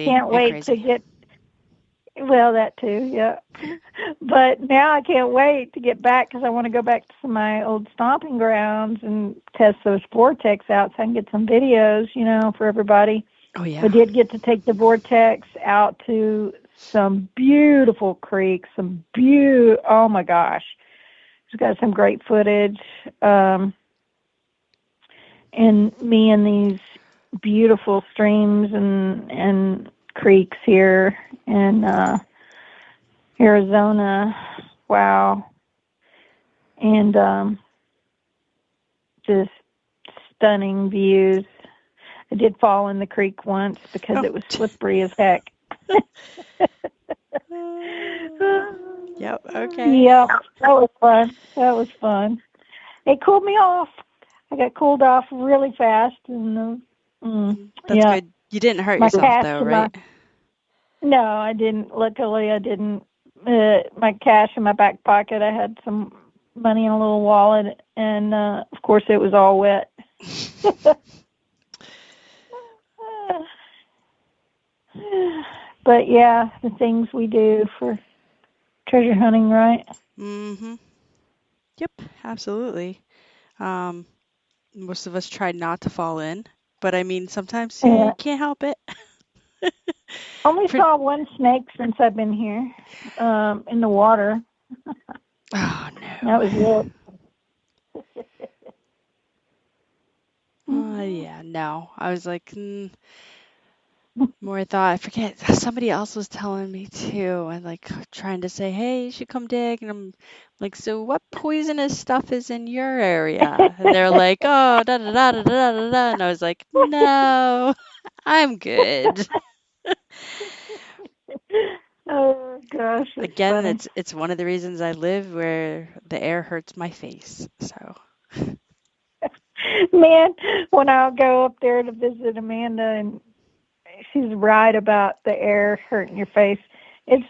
I can't wait to get. Well, that too, yeah. But now I can't wait to get back because I want to go back to my old stomping grounds and test those Vortex out so I can get some videos, for everybody. Oh, yeah. We did get to take the Vortex out to some beautiful creeks, oh my gosh. It's got some great footage. And me in these beautiful streams and creeks here in Arizona. Wow. And just stunning views. I did fall in the creek once because it was slippery as heck. Yep, okay. Yep, that was fun. It cooled me off. I got cooled off really fast. And that's good. You didn't hurt yourself, though, right? No, I didn't. Luckily, I didn't. My cash in my back pocket, I had some money in a little wallet, and of course, it was all wet. But yeah, the things we do for treasure hunting, right? Mm-hmm. Yep, absolutely. Most of us tried not to fall in, but I mean, sometimes you can't help it. Only saw one snake since I've been here, in the water. Oh, no. That was it. Yeah, no. I was like, more I thought, I forget, somebody else was telling me too, and like trying to say, hey, you should come dig. And I'm like, so what poisonous stuff is in your area? And they're like, oh, da da da da da da da. And I was like, no, I'm good. Oh gosh. Again, funny. it's one of the reasons I live where the air hurts my face. So. Man, when I'll go up there to visit Amanda, and she's right about the air hurting your face. It's,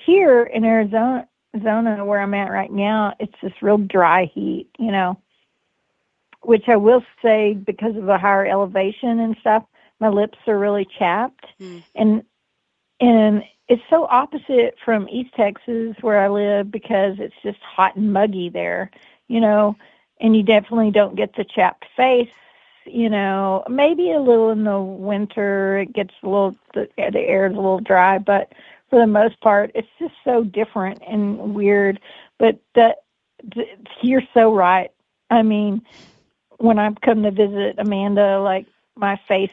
here in Arizona where I'm at right now, it's this real dry heat, which I will say because of the higher elevation and stuff, my lips are really chapped. And it's so opposite from East Texas where I live because it's just hot and muggy there, and you definitely don't get the chapped face. Maybe a little in the winter, it gets the air is a little dry, but for the most part, it's just so different and weird. But you're so right. I mean, when I come to visit Amanda, like my face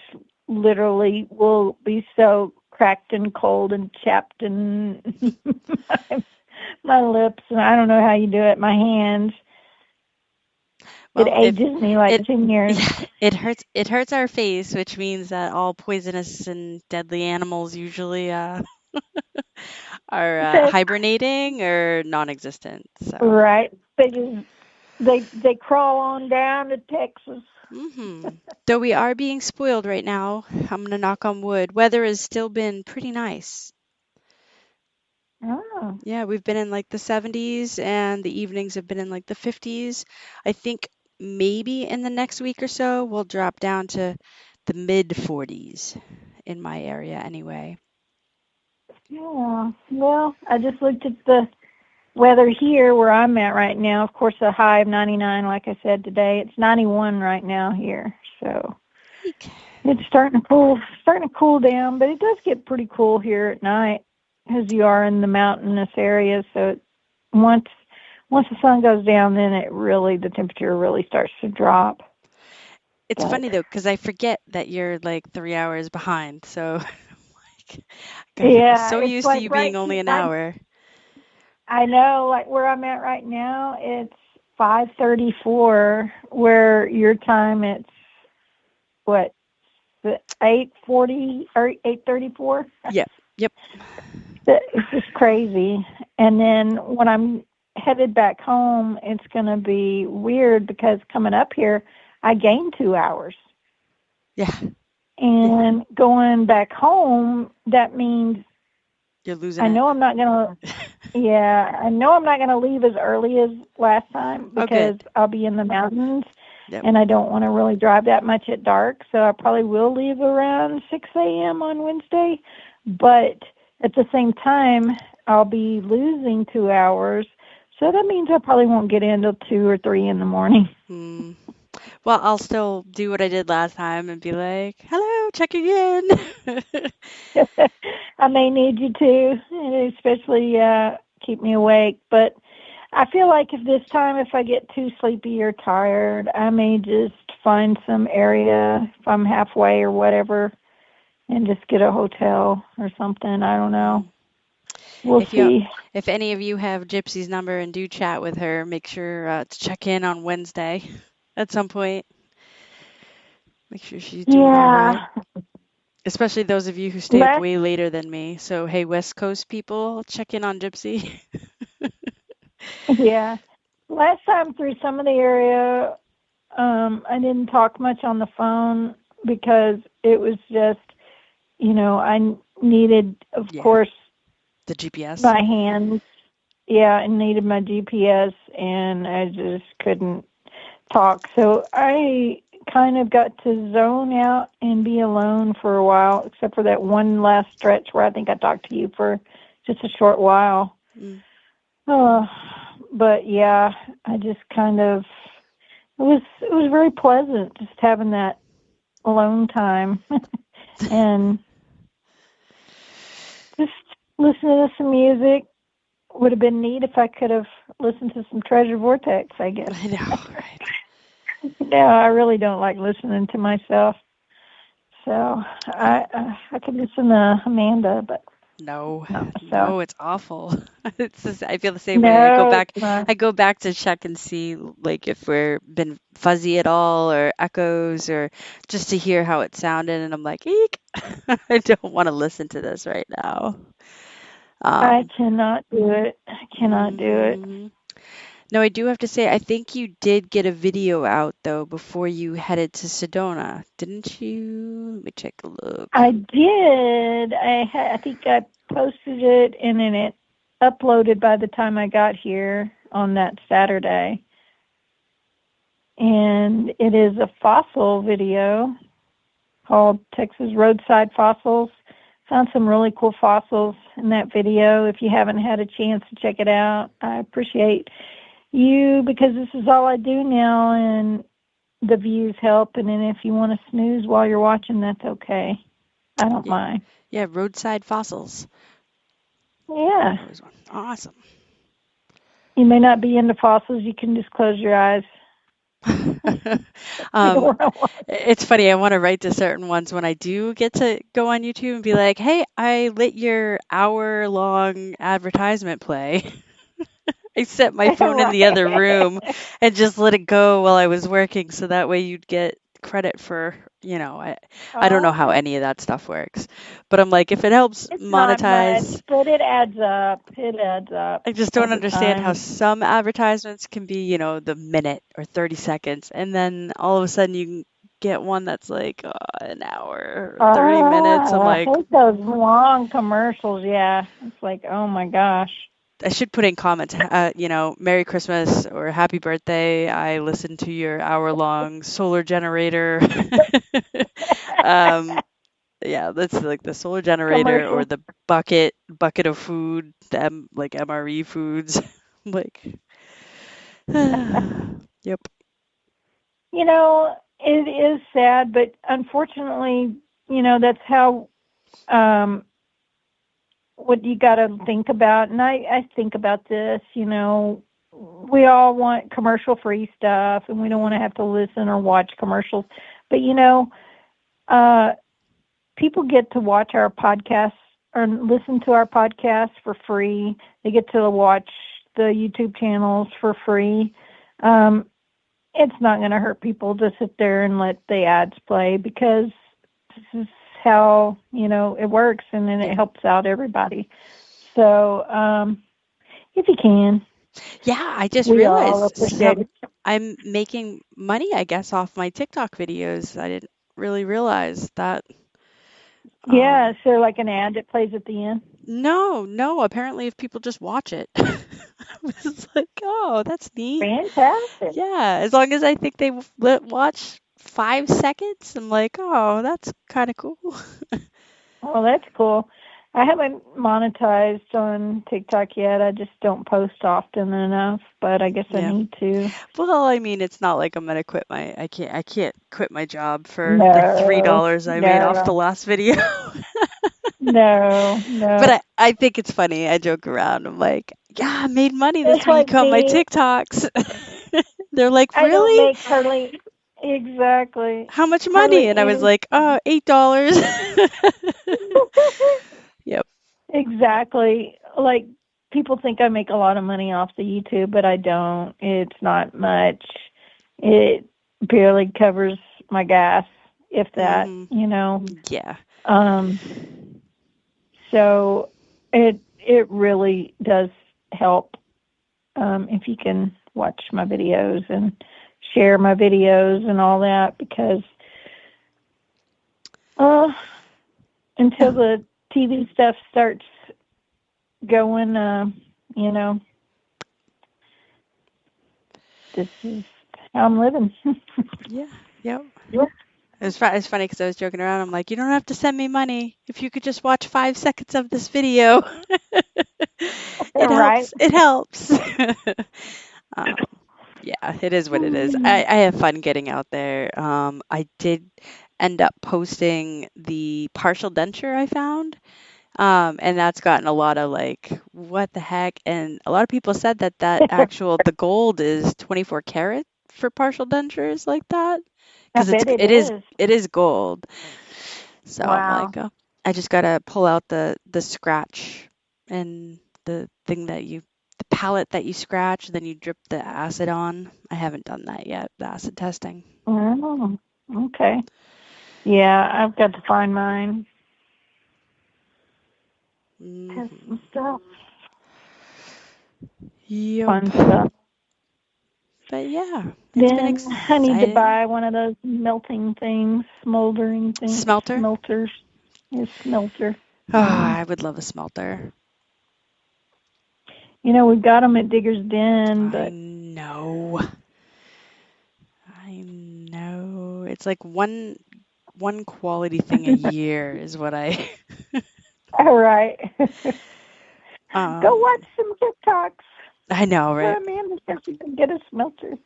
literally will be so cracked and cold and chapped, and my lips, and I don't know how you do it. My hands. Well, it ages me like 10 years. It hurts our face, which means that all poisonous and deadly animals usually are hibernating or non-existent. So. Right. They crawl on down to Texas. Though we are being spoiled right now, I'm going to knock on wood. Weather has still been pretty nice. Oh. Yeah, we've been in like the 70s, and the evenings have been in like the 50s. I think maybe in the next week or so, we'll drop down to the mid 40s in my area anyway. Yeah. Well, I just looked at the weather here where I'm at right now. Of course, a high of 99, like I said today. It's 91 right now here. So it's starting to cool down, but it does get pretty cool here at night as you are in the mountainous areas. So once the sun goes down, then the temperature really starts to drop. It's funny though, because I forget that you're like 3 hours behind. So I'm so used to you being only an hour. I know, like where I'm at right now, it's 5:34. Where your time, it's what, 8:40 or 8:34? Yep. It's just crazy. And then when I'm headed back home, it's going to be weird because coming up here, I gained 2 hours. Yeah. And going back home, that means you're losing. I know I'm not going to. Yeah, I know I'm not going to leave as early as last time because I'll be in the mountains. Yep. and I don't want to really drive that much at dark, so I probably will leave around 6 a.m. on Wednesday. But at the same time, I'll be losing 2 hours, so that means I probably won't get in till 2 or 3 in the morning. Mm. Well, I'll still do what I did last time and be like, hello, checking in. I may need you to, especially keep me awake. But I feel like if this time, if I get too sleepy or tired, I may just find some area, if I'm halfway or whatever, and just get a hotel or something. I don't know. We'll see. If any of you have Gypsy's number and do chat with her, make sure to check in on Wednesday at some point. Make sure she's doing all right. Especially those of you who stay up way later than me. So, hey, West Coast people, check in on Gypsy. Yeah. Last time through some of the area, I didn't talk much on the phone because it was just, I needed, of course, the GPS. My hands. Yeah, I needed my GPS, and I just couldn't talk. So I kind of got to zone out and be alone for a while, except for that one last stretch where I think I talked to you for just a short while. But yeah, I just kind of, it was very pleasant just having that alone time and just listening to some music. Would have been neat if I could have listened to some Treasure Vortex, I guess. I know, right? No, I really don't like listening to myself. So I could listen to Amanda, but no, it's awful. It's just, I feel the same way. I go back to check and see like if we're been fuzzy at all or echoes or just to hear how it sounded, and I'm like, eek, I don't want to listen to this right now. I cannot do it. I cannot do it. No, I do have to say, I think you did get a video out though before you headed to Sedona, didn't you? Let me take a look. I did. I think I posted it and then it uploaded by the time I got here on that Saturday. And it is a fossil video called Texas Roadside Fossils. Found some really cool fossils in that video. If you haven't had a chance to check it out, I appreciate you because this is all I do now and the views help. And then if you want to snooze while you're watching, that's okay. I don't mind. Yeah, Roadside Fossils. Yeah. Awesome. You may not be into fossils. You can just close your eyes. It's funny. I want to write to certain ones when I do get to go on YouTube and be like, hey, I let your hour-long advertisement play. I set my phone in the other room and just let it go while I was working so that way you'd get credit for, I don't know how any of that stuff works. But I'm like, if it helps monetize. Not much, but it adds up. I just don't understand how some advertisements can be, the minute or 30 seconds. And then all of a sudden you can get one that's like an hour, 30 minutes. I'm like, I hate those long commercials. Yeah. It's like, oh my gosh. I should put in comments, Merry Christmas or Happy Birthday. I listened to your hour-long solar generator. Yeah, that's like the solar generator or the bucket of food, like MRE foods. Like, yep. It is sad, but unfortunately, that's how what you got to think about. And I think about this, we all want commercial-free stuff, and we don't want to have to listen or watch commercials. But, people get to watch our podcasts or listen to our podcasts for free. They get to watch the YouTube channels for free. It's not going to hurt people to sit there and let the ads play because this is how, it works, and then it helps out everybody. So, if you can. Yeah, I just realized I'm making money, I guess, off my TikTok videos. I didn't really realize that. Yeah, so like an ad that plays at the end? No. Apparently, if people just watch it, I was like, oh, that's neat. Fantastic. Yeah, as long as I think they watch 5 seconds, I'm like, oh, that's kind of cool. Well, that's cool. I haven't monetized on TikTok yet. I just don't post often enough, but I guess I Yeah. need to. Well, I mean, it's not like I'm gonna quit my. I can't quit my job for the No, $3 I made off the no, last video. no, But no. I think it's funny. I joke around. I'm like, yeah, I made money this It's like week on my me. TikToks. They're like, I don't really? make hardly exactly How much money? hardly And I was any. like, $8. Yep. Exactly. Like people think I make a lot of money off the YouTube, but I don't. It's not much. It barely covers my gas, if that, Hmm. Yeah. Um so it really does help if you can watch my videos and share my videos and all that because until the TV stuff starts going, this is how I'm living. Yeah. Yep. Yeah. It's funny because I was joking around. I'm like, you don't have to send me money if you could just watch 5 seconds of this video. It Right. helps. It helps. um, yeah, it is what it is. I have fun getting out there. I did end up posting the partial denture I found. And that's gotten a lot of like, what the heck? And a lot of people said that the gold is 24 karat for partial dentures like that. I Because bet it is. it is gold. So I'm Wow. like, oh, I just gotta pull out the scratch and the thing the palette that you scratch, then you drip the acid on. I haven't done that yet, the acid testing. Oh, okay. Yeah, I've got to find mine. Test Hmm. some stuff. Yep. Fun stuff. But yeah, it's been Then I need to exciting. buy one of those melting things, smoldering things, Smelter? smelters. A smelter. Oh, Hmm. I would love a smelter. We've got them at Digger's Den, I but know. I know. It's like one quality thing a year is what I all right. Go watch um some TikToks. I know, Where right? Amanda says you can get a smelter.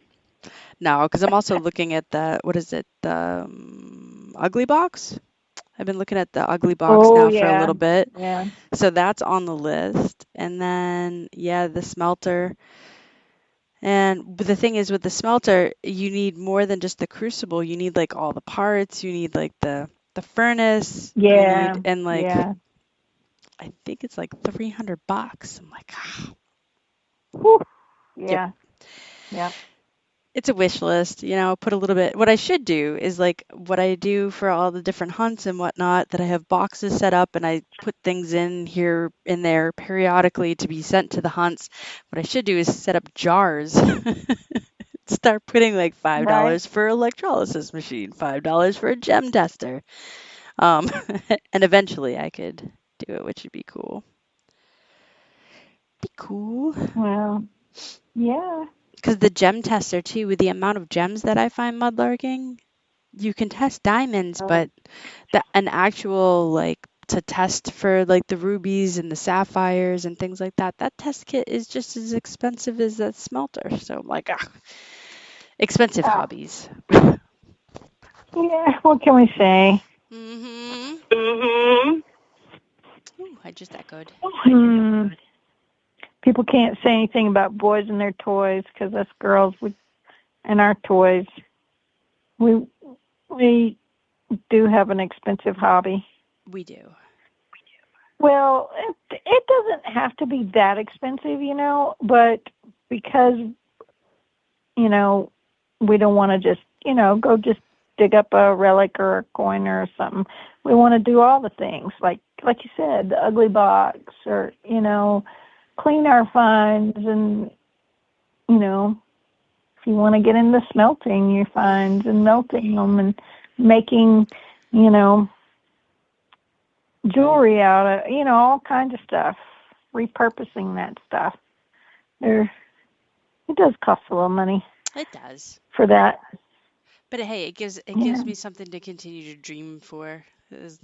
No, because I'm also looking at the what is it? The Ugly Box. I've been looking at the Ugly Box Oh now for a yeah, little bit. yeah. So that's on the list. And then yeah, the smelter. But the thing is with the smelter, you need more than just the crucible. You need like all the parts. You need like the furnace. You Yeah, need and like yeah. I think it's like $300. I'm like, Whew. yep. Yeah, yeah. It's a wish list, put a little bit. What I should do is like what I do for all the different hunts and whatnot, that I have boxes set up and I put things in there periodically to be sent to the hunts. What I should do is set up jars. Start putting like Right. $5 for electrolysis machine, $5 for a gem tester. Um, and eventually I could do it, which would be cool. Be cool. Well, yeah. Because the gem tester too, with the amount of gems that I find mudlarking, you can test diamonds, but an actual like to test for like the rubies and the sapphires and things like that, that test kit is just as expensive as that smelter. So I'm like, expensive Oh, hobbies. yeah. What can we say? Mm-hmm. Ooh, I just echoed. Hmm. People can't say anything about boys and their toys because us girls, and our toys, we we do have an expensive hobby. We do. Well, it doesn't have to be that expensive, but because, we don't want to just, go just dig up a relic or a coin or something. We want to do all the things, like you said, the ugly box or, clean our finds and, if you want to get into smelting your finds and melting them and making, you know, jewelry out of, all kinds of stuff, repurposing that stuff. There, it does cost a little money It does. for that. But hey, it gives Yeah. me something to continue to dream for. Is